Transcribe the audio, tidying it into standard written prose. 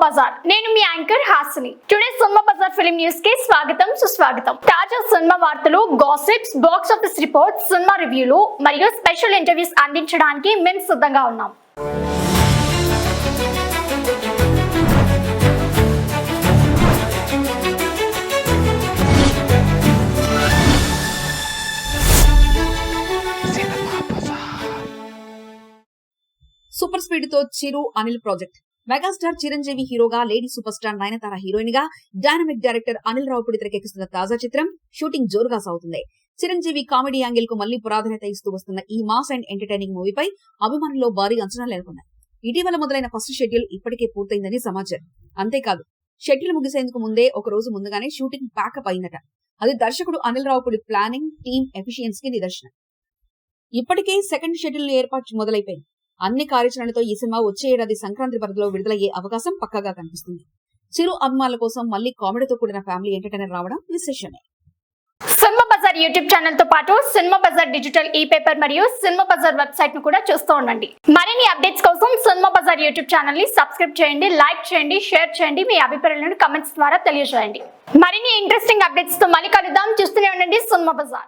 బజార్ నేను మీ anchor Hasini. Today cinema బజార్ ఫిలిం న్యూస్ కి స్వాగతం సుస్వాగతం. తాజా సినిమా వార్తలు, gossips, box office reports, cinema రివ్యూలు మరియు స్పెషల్ ఇంటర్వ్యూస్ అందించడానికి మేము సిద్ధంగా ఉన్నాం. సూపర్ స్పీడ్ తో చిరు అనిల్ ప్రాజెక్ట్. మెగాస్టార్ చిరంజీవి హీరోగా, lady super star Nayanthara heroine గా, డైనమిక్ డైరెక్టర్ అనిల్ రావుపూడి తెరకెక్కిస్తున్న తాజా చిత్రం షూటింగ్ జోరుగా సాగుతుంది. చిరంజీవి కామెడీ యాంగిల్ కు మళ్లీ ప్రాధాన్యత ఇస్తూ వస్తున్న ఈ మాస్ అండ్ ఎంటర్టైనింగ్ మూవీపై అభిమానుల్లో భారీ అంచనాలు నెలకొన్నాయి. ఇటీవల మొదలైన ఫస్ట్ షెడ్యూల్ ఇప్పటికే పూర్తయిందని సమాచారం. అంతేకాదు, షెడ్యూల్ ముగిసేందుకు ముందే ఒక రోజు ముందుగానే షూటింగ్ ప్యాకప్ అయిందట. అది దర్శకుడు అనిల్ రావుపూడి ప్లానింగ్, టీమ్ ఎఫిషియన్సీకి నిదర్శనం. ఇప్పటికే సెకండ్ షెడ్యూల్ ఏర్పాటు మొదలైపోయింది. అన్ని కార్యాచరణతో ఈ సినిమా వచ్చే ఏడాది సంక్రాంతి పరిధిలో విడుదలయ్యే అవకాశం పక్కాగా కనిపిస్తుంది. చిరు అభిమానుల కోసం మళ్లీ కామెడీతో కూడిన ఫ్యామిలీ ఎంటర్టైనర్ రావడం విశేషమే. సినిమా బజార్ యూట్యూబ్ ఛానల్ తో పాటు సినిమా బజార్ డిజిటల్ ఈ పేపర్ మరియు సినిమా బజార్ వెబ్సైట్ ను కూడా చూస్తూ ఉండండి. మరిన్ని అప్డేట్స్ కోసం సినిమా బజార్ యూట్యూబ్ ఛానల్ ని సబ్స్క్రైబ్ చేయండి, లైక్ చేయండి, షేర్ చేయండి, మీ అభిప్రాయాలను కమెంట్స్ ద్వారా తెలియజేయండి. మరిన్ని ఇంట్రెస్టింగ్ అప్డేట్స్ తో మళ్ళీ కలుద్దాం. చూస్తూనే ఉండండి సినిమా బజార్.